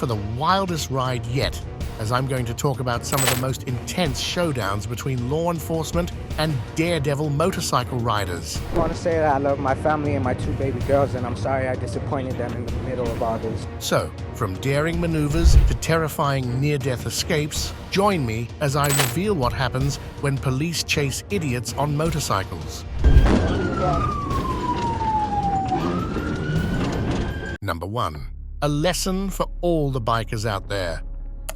for the wildest ride yet, as I'm going to talk about some of the most intense showdowns between law enforcement and daredevil motorcycle riders. I want to say that I love my family and my 2 baby girls, and I'm sorry I disappointed them in the middle of all this. So, from daring maneuvers to terrifying near-death escapes, join me as I reveal what happens when police chase idiots on motorcycles. Number 1. A lesson for all the bikers out there.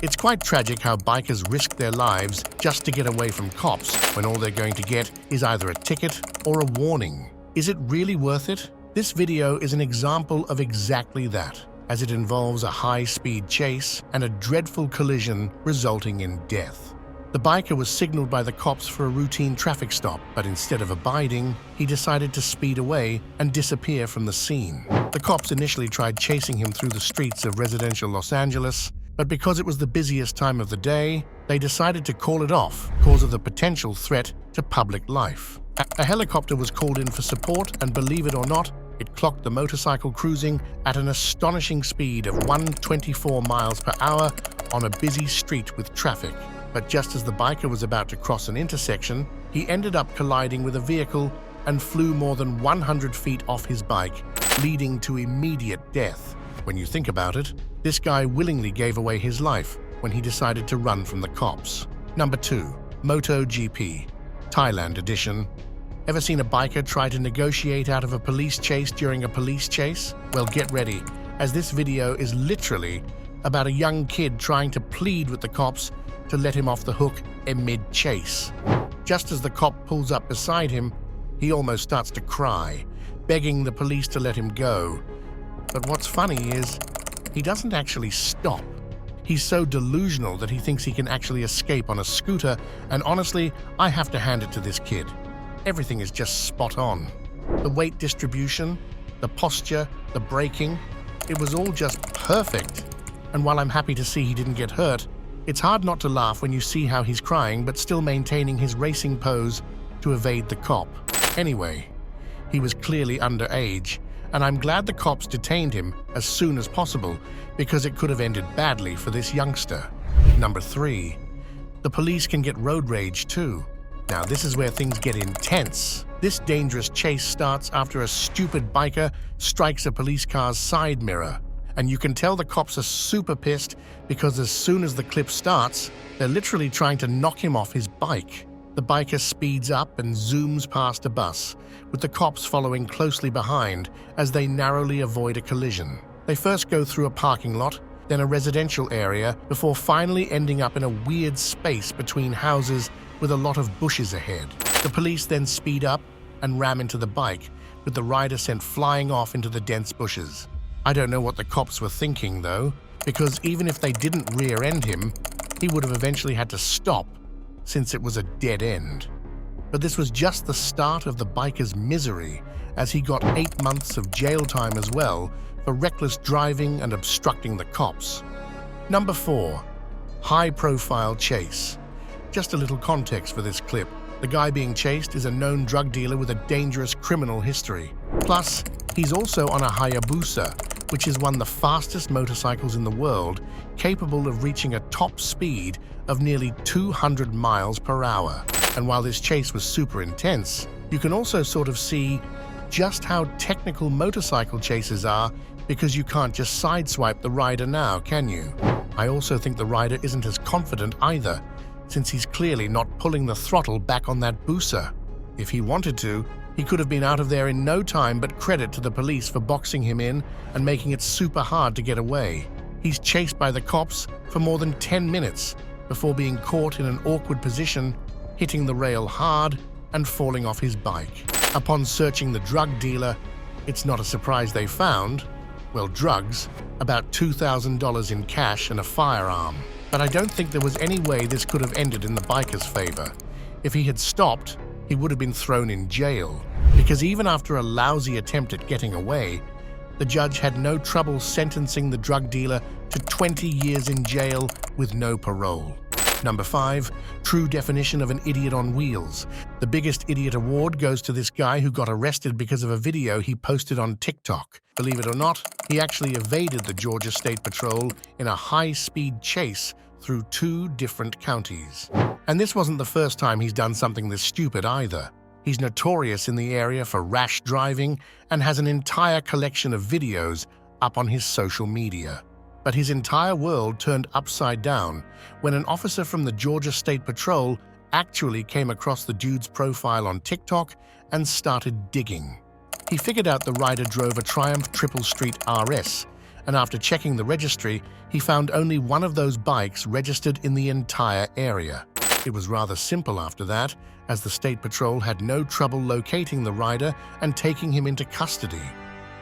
It's quite tragic how bikers risk their lives just to get away from cops when all they're going to get is either a ticket or a warning. Is it really worth it? This video is an example of exactly that, as it involves a high-speed chase and a dreadful collision resulting in death. The biker was signaled by the cops for a routine traffic stop, but instead of abiding, he decided to speed away and disappear from the scene. The cops initially tried chasing him through the streets of residential Los Angeles, but because it was the busiest time of the day, they decided to call it off because of the potential threat to public life. A helicopter was called in for support, and believe it or not, it clocked the motorcycle cruising at an astonishing speed of 124 miles per hour on a busy street with traffic. But just as the biker was about to cross an intersection, he ended up colliding with a vehicle and flew more than 100 feet off his bike, leading to immediate death. When you think about it, this guy willingly gave away his life when he decided to run from the cops. Number 2. MotoGP, Thailand edition. Ever seen a biker try to negotiate out of a police chase during a police chase? Well, get ready, as this video is literally about a young kid trying to plead with the cops to let him off the hook mid-chase. Just as the cop pulls up beside him, he almost starts to cry, begging the police to let him go. But what's funny is, he doesn't actually stop. He's so delusional that he thinks he can actually escape on a scooter, and honestly, I have to hand it to this kid. Everything is just spot on. The weight distribution, the posture, the braking, it was all just perfect. And while I'm happy to see he didn't get hurt, it's hard not to laugh when you see how he's crying but still maintaining his racing pose to evade the cop. Anyway, he was clearly underage, and I'm glad the cops detained him as soon as possible because it could have ended badly for this youngster. Number 3. The police can get road rage too. Now this is where things get intense. This dangerous chase starts after a stupid biker strikes a police car's side mirror. And you can tell the cops are super pissed because as soon as the clip starts, they're literally trying to knock him off his bike. The biker speeds up and zooms past a bus, with the cops following closely behind as they narrowly avoid a collision. They first go through a parking lot, then a residential area, before finally ending up in a weird space between houses with a lot of bushes ahead. The police then speed up and ram into the bike, with the rider sent flying off into the dense bushes. I don't know what the cops were thinking though, because even if they didn't rear-end him, he would have eventually had to stop, since it was a dead end. But this was just the start of the biker's misery, as he got 8 months of jail time as well for reckless driving and obstructing the cops. Number 4. High-profile chase. Just a little context for this clip. The guy being chased is a known drug dealer with a dangerous criminal history. Plus, he's also on a Hayabusa, which is one of the fastest motorcycles in the world, capable of reaching a top speed of nearly 200 miles per hour. And while this chase was super intense, you can also sort of see just how technical motorcycle chases are, because you can't just sideswipe the rider now, can you? I also think the rider isn't as confident either, since he's clearly not pulling the throttle back on that Busa. If he wanted to, he could have been out of there in no time, but credit to the police for boxing him in and making it super hard to get away. He's chased by the cops for more than 10 minutes before being caught in an awkward position, hitting the rail hard and falling off his bike. Upon searching the drug dealer, it's not a surprise they found, well, drugs, about $2,000 in cash and a firearm. But I don't think there was any way this could have ended in the biker's favor. If he had stopped, he would have been thrown in jail, because even after a lousy attempt at getting away, the judge had no trouble sentencing the drug dealer to 20 years in jail with no parole. Number 5. True definition of an idiot on wheels. The biggest idiot award goes to this guy who got arrested because of a video he posted on TikTok. Believe it or not, he actually evaded the Georgia State Patrol in a high-speed chase through 2 different counties. And this wasn't the first time he's done something this stupid either. He's notorious in the area for rash driving and has an entire collection of videos up on his social media. But his entire world turned upside down when an officer from the Georgia State Patrol actually came across the dude's profile on TikTok and started digging. He figured out the rider drove a Triumph Triple Street RS, and after checking the registry, he found only one of those bikes registered in the entire area. It was rather simple after that, as the State Patrol had no trouble locating the rider and taking him into custody.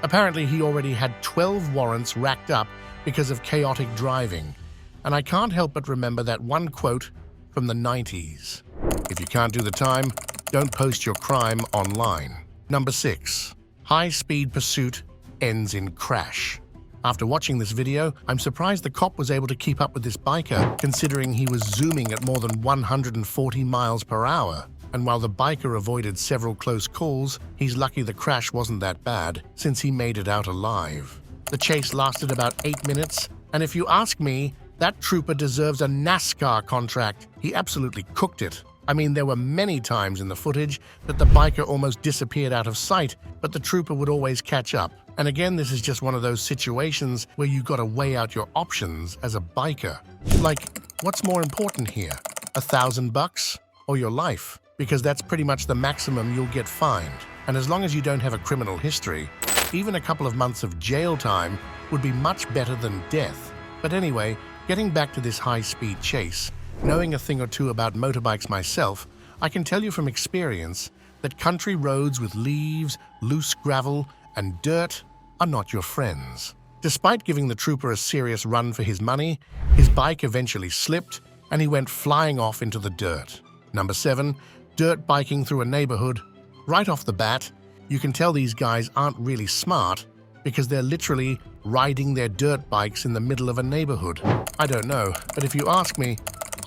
Apparently, he already had 12 warrants racked up because of chaotic driving, and I can't help but remember that one quote from the 90s. If you can't do the time, don't post your crime online. Number 6. High-speed pursuit ends in crash. After watching this video, I'm surprised the cop was able to keep up with this biker, considering he was zooming at more than 140 miles per hour. And while the biker avoided several close calls, he's lucky the crash wasn't that bad, since he made it out alive. The chase lasted about 8 minutes, and if you ask me, that trooper deserves a NASCAR contract. He absolutely cooked it. I mean, there were many times in the footage that the biker almost disappeared out of sight, but the trooper would always catch up. And again, this is just one of those situations where you gotta weigh out your options as a biker. Like, what's more important here? $1,000 or your life? Because that's pretty much the maximum you'll get fined. And as long as you don't have a criminal history, even a couple of months of jail time would be much better than death. But anyway, getting back to this high-speed chase, knowing a thing or two about motorbikes myself, I can tell you from experience that country roads with leaves, loose gravel, and dirt are not your friends. Despite giving the trooper a serious run for his money, his bike eventually slipped and he went flying off into the dirt. Number 7. Dirt biking through a neighborhood. Right off the bat, you can tell these guys aren't really smart because they're literally riding their dirt bikes in the middle of a neighborhood. I don't know, but if you ask me,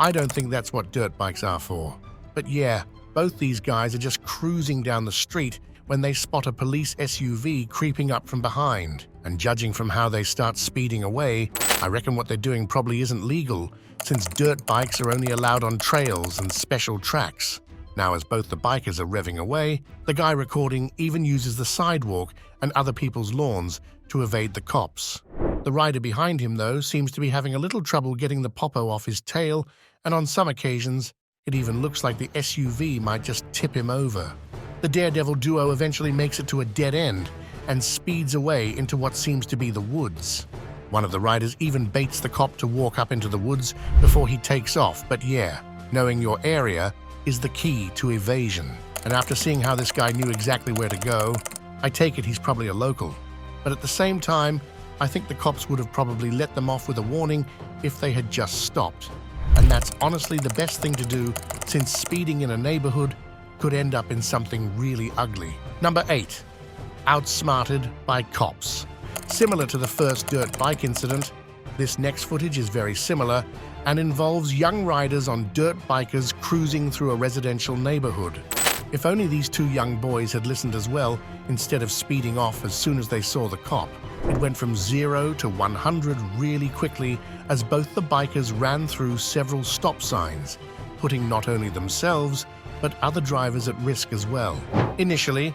I don't think that's what dirt bikes are for. But yeah, both these guys are just cruising down the street when they spot a police SUV creeping up from behind. And judging from how they start speeding away, I reckon what they're doing probably isn't legal, since dirt bikes are only allowed on trails and special tracks. Now, as both the bikers are revving away, the guy recording even uses the sidewalk and other people's lawns to evade the cops. The rider behind him, though, seems to be having a little trouble getting the popo off his tail, and on some occasions, it even looks like the SUV might just tip him over. The daredevil duo eventually makes it to a dead end and speeds away into what seems to be the woods. One of the riders even baits the cop to walk up into the woods before he takes off, but yeah, knowing your area is the key to evasion. And after seeing how this guy knew exactly where to go, I take it he's probably a local. But at the same time, I think the cops would have probably let them off with a warning if they had just stopped. And that's honestly the best thing to do, since speeding in a neighborhood could end up in something really ugly. Number 8. Outsmarted by cops. Similar to the first dirt bike incident, this next footage is very similar and involves young riders on dirt bikers cruising through a residential neighborhood. If only these 2 young boys had listened as well instead of speeding off as soon as they saw the cop. It went from 0 to 100 really quickly as both the bikers ran through several stop signs, putting not only themselves but other drivers at risk as well. Initially,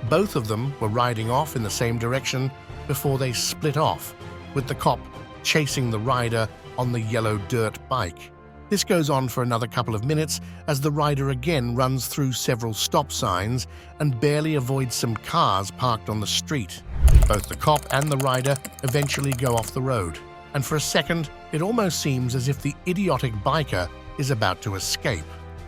both of them were riding off in the same direction before they split off, with the cop chasing the rider on the yellow dirt bike. This goes on for another couple of minutes as the rider again runs through several stop signs and barely avoids some cars parked on the street. Both the cop and the rider eventually go off the road, and for a second, it almost seems as if the idiotic biker is about to escape.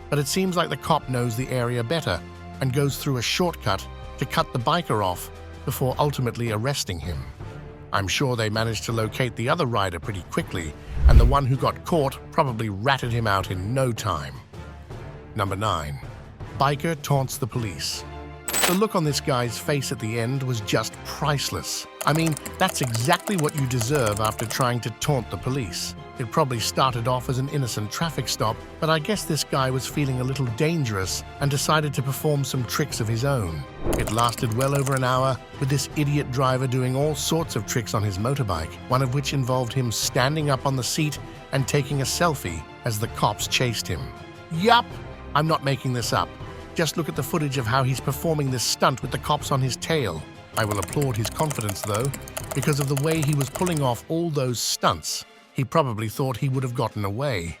But it seems like the cop knows the area better and goes through a shortcut to cut the biker off before ultimately arresting him. I'm sure they managed to locate the other rider pretty quickly, and the one who got caught probably ratted him out in no time. Number 9. Biker taunts the police. The look on this guy's face at the end was just priceless. I mean, that's exactly what you deserve after trying to taunt the police. It probably started off as an innocent traffic stop, but I guess this guy was feeling a little dangerous and decided to perform some tricks of his own. It lasted well over an hour, with this idiot driver doing all sorts of tricks on his motorbike, one of which involved him standing up on the seat and taking a selfie as the cops chased him. Yup! I'm not making this up. Just look at the footage of how he's performing this stunt with the cops on his tail. I will applaud his confidence, though, because of the way he was pulling off all those stunts. He probably thought he would have gotten away.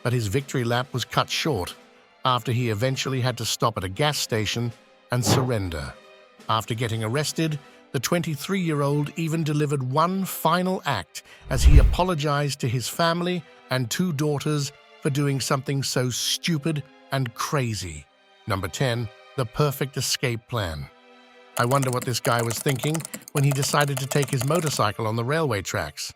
But his victory lap was cut short after he eventually had to stop at a gas station and surrender. After getting arrested, the 23-year-old even delivered one final act as he apologized to his family and 2 daughters for doing something so stupid and crazy. Number 10, the perfect escape plan. I wonder what this guy was thinking when he decided to take his motorcycle on the railway tracks.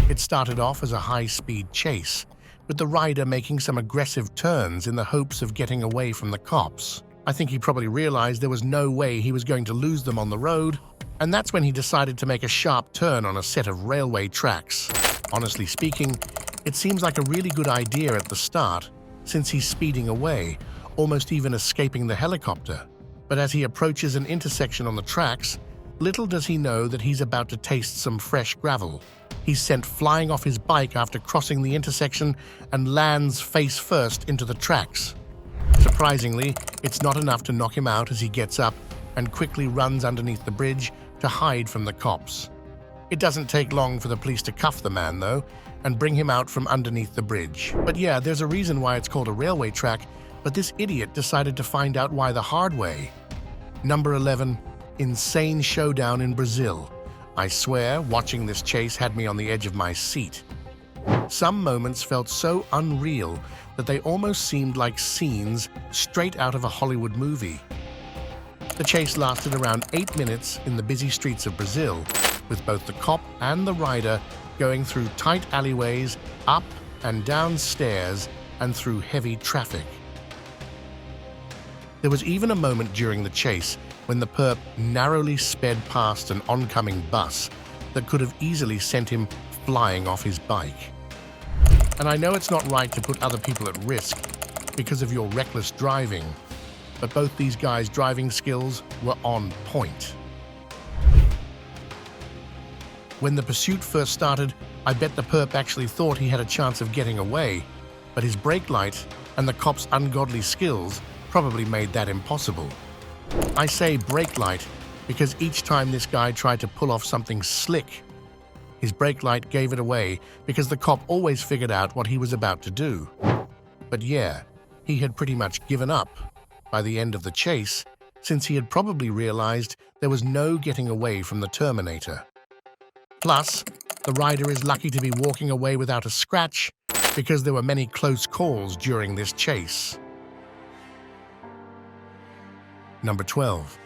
It started off as a high-speed chase, with the rider making some aggressive turns in the hopes of getting away from the cops. I think he probably realized there was no way he was going to lose them on the road, and that's when he decided to make a sharp turn on a set of railway tracks. Honestly speaking, it seems like a really good idea at the start, since he's speeding away, almost even escaping the helicopter. But as he approaches an intersection on the tracks, little does he know that he's about to taste some fresh gravel. He's sent flying off his bike after crossing the intersection and lands face first into the tracks. Surprisingly, it's not enough to knock him out as he gets up and quickly runs underneath the bridge to hide from the cops. It doesn't take long for the police to cuff the man, though, and bring him out from underneath the bridge. But yeah, there's a reason why it's called a railway track, but this idiot decided to find out why the hard way. Number 11, insane showdown in Brazil. I swear, watching this chase had me on the edge of my seat. Some moments felt so unreal that they almost seemed like scenes straight out of a Hollywood movie. The chase lasted around 8 minutes in the busy streets of Brazil, with both the cop and the rider going through tight alleyways, up and down stairs, and through heavy traffic. There was even a moment during the chase when the perp narrowly sped past an oncoming bus that could have easily sent him flying off his bike. And I know it's not right to put other people at risk because of your reckless driving, but both these guys' driving skills were on point. When the pursuit first started, I bet the perp actually thought he had a chance of getting away, but his brake light and the cop's ungodly skills probably made that impossible. I say brake light because each time this guy tried to pull off something slick, his brake light gave it away because the cop always figured out what he was about to do. But yeah, he had pretty much given up by the end of the chase, since he had probably realized there was no getting away from the Terminator. Plus, the rider is lucky to be walking away without a scratch because there were many close calls during this chase. Number 12.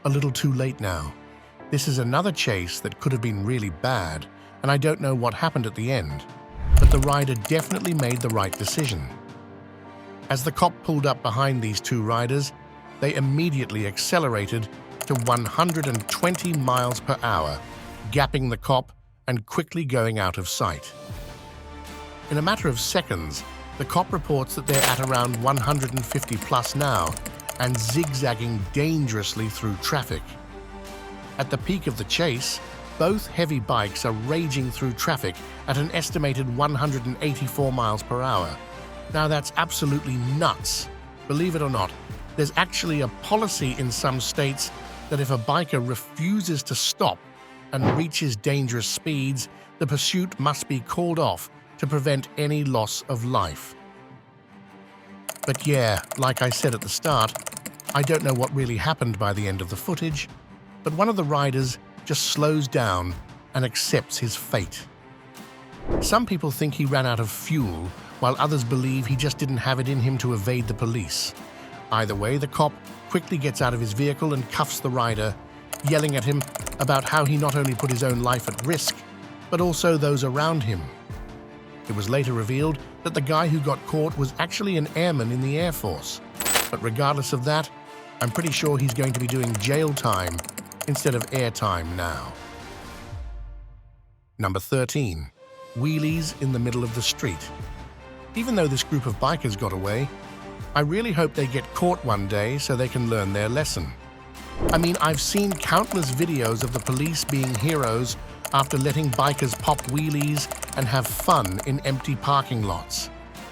A little too late now. This is another chase that could have been really bad, and I don't know what happened at the end, but the rider definitely made the right decision. As the cop pulled up behind these 2 riders, they immediately accelerated to 120 miles per hour, gapping the cop and quickly going out of sight. In a matter of seconds, the cop reports that they're at around 150 plus now and zigzagging dangerously through traffic. At the peak of the chase, both heavy bikes are raging through traffic at an estimated 184 miles per hour. Now that's absolutely nuts. Believe it or not, there's actually a policy in some states that if a biker refuses to stop and reaches dangerous speeds, the pursuit must be called off to prevent any loss of life. But yeah, like I said at the start, I don't know what really happened by the end of the footage, but one of the riders just slows down and accepts his fate. Some people think he ran out of fuel, while others believe he just didn't have it in him to evade the police. Either way, the cop quickly gets out of his vehicle and cuffs the rider, yelling at him about how he not only put his own life at risk, but also those around him. It was later revealed that the guy who got caught was actually an airman in the Air Force. But regardless of that, I'm pretty sure he's going to be doing jail time instead of airtime now. Number 13. Wheelies in the middle of the street. Even though this group of bikers got away, I really hope they get caught one day so they can learn their lesson. I mean, I've seen countless videos of the police being heroes after letting bikers pop wheelies and have fun in empty parking lots.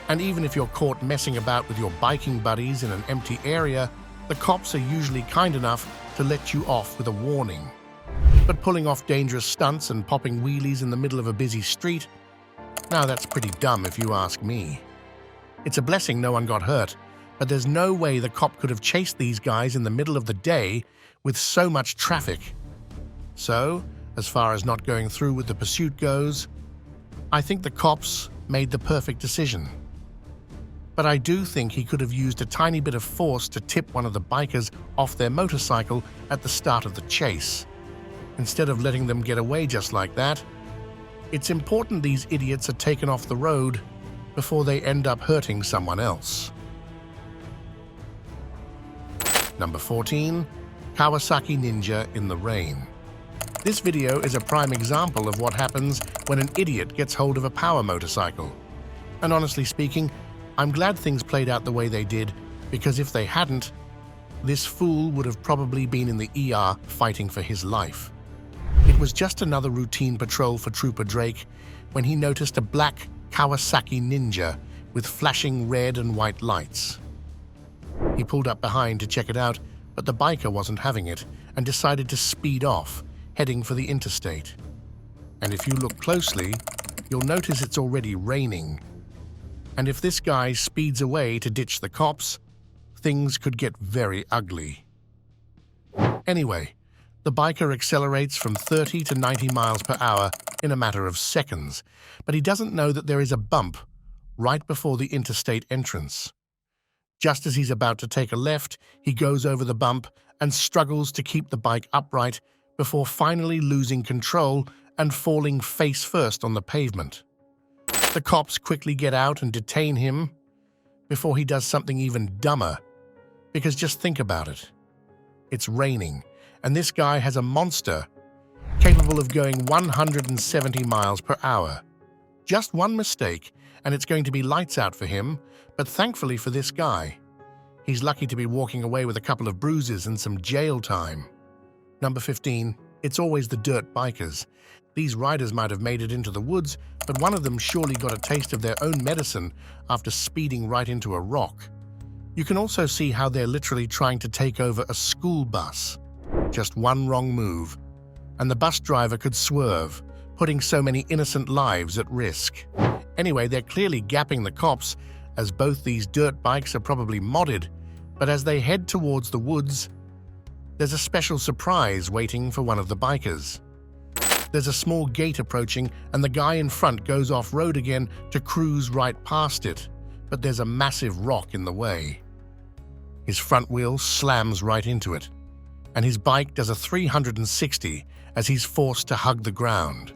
And even if you're caught messing about with your biking buddies in an empty area, the cops are usually kind enough to let you off with a warning. But pulling off dangerous stunts and popping wheelies in the middle of a busy street, now that's pretty dumb if you ask me. It's a blessing no one got hurt, but there's no way the cop could have chased these guys in the middle of the day with so much traffic. So, as far as not going through with the pursuit goes, I think the cops made the perfect decision. But I do think he could have used a tiny bit of force to tip one of the bikers off their motorcycle at the start of the chase. Instead of letting them get away just like that, it's important these idiots are taken off the road before they end up hurting someone else. Number 14. Kawasaki Ninja in the rain. This video is a prime example of what happens when an idiot gets hold of a power motorcycle. And honestly speaking, I'm glad things played out the way they did, because if they hadn't, this fool would have probably been in the ER fighting for his life. It was just another routine patrol for Trooper Drake when he noticed a black Kawasaki Ninja with flashing red and white lights. He pulled up behind to check it out, but the biker wasn't having it and decided to speed off, heading for the interstate. And if you look closely, you'll notice it's already raining. And if this guy speeds away to ditch the cops, things could get very ugly. Anyway, the biker accelerates from 30 to 90 miles per hour in a matter of seconds, but he doesn't know that there is a bump right before the interstate entrance. Just as he's about to take a left, he goes over the bump and struggles to keep the bike upright before finally losing control and falling face first on the pavement. The cops quickly get out and detain him before he does something even dumber, because just think about it. It's raining, and this guy has a monster capable of going 170 miles per hour. Just one mistake, and it's going to be lights out for him, but thankfully for this guy, he's lucky to be walking away with a couple of bruises and some jail time. Number 15, it's always the dirt bikers. These riders might have made it into the woods, but one of them surely got a taste of their own medicine after speeding right into a rock. You can also see how they're literally trying to take over a school bus. Just one wrong move, and the bus driver could swerve, putting so many innocent lives at risk. Anyway, they're clearly gapping the cops, as both these dirt bikes are probably modded, but as they head towards the woods, there's a special surprise waiting for one of the bikers. There's a small gate approaching, and the guy in front goes off-road again to cruise right past it, but there's a massive rock in the way. His front wheel slams right into it, and his bike does a 360 as he's forced to hug the ground.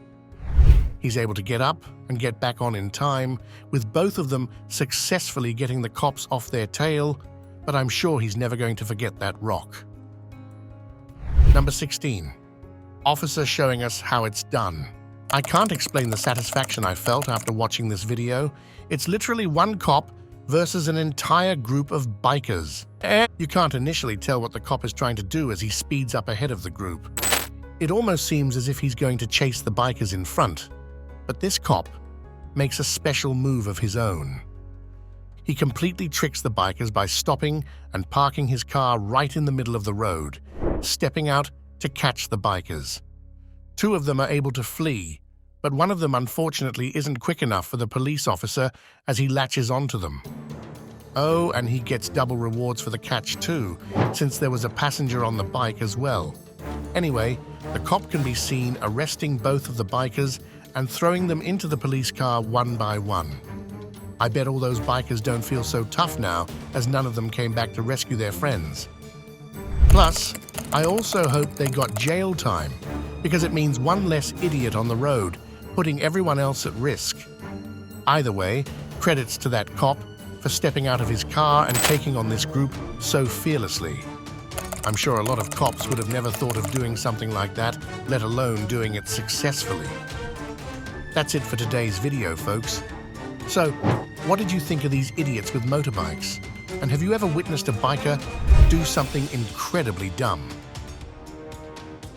He's able to get up and get back on in time, with both of them successfully getting the cops off their tail, but I'm sure he's never going to forget that rock. Number 16. Officer showing us how it's done. I can't explain the satisfaction I felt after watching this video. It's literally one cop versus an entire group of bikers. You can't initially tell what the cop is trying to do as he speeds up ahead of the group. It almost seems as if he's going to chase the bikers in front, but this cop makes a special move of his own. He completely tricks the bikers by stopping and parking his car right in the middle of the road, stepping out to catch the bikers. Two of them are able to flee, but one of them unfortunately isn't quick enough for the police officer as he latches onto them. Oh, and he gets double rewards for the catch too, since there was a passenger on the bike as well. Anyway, the cop can be seen arresting both of the bikers and throwing them into the police car one by one. I bet all those bikers don't feel so tough now, as none of them came back to rescue their friends. Plus, I also hope they got jail time, because it means one less idiot on the road, putting everyone else at risk. Either way, credits to that cop for stepping out of his car and taking on this group so fearlessly. I'm sure a lot of cops would have never thought of doing something like that, let alone doing it successfully. That's it for today's video, folks. So, what did you think of these idiots with motorbikes? And have you ever witnessed a biker do something incredibly dumb?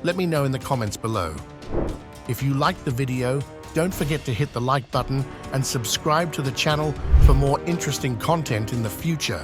Let me know in the comments below. If you liked the video, don't forget to hit the like button and subscribe to the channel for more interesting content in the future.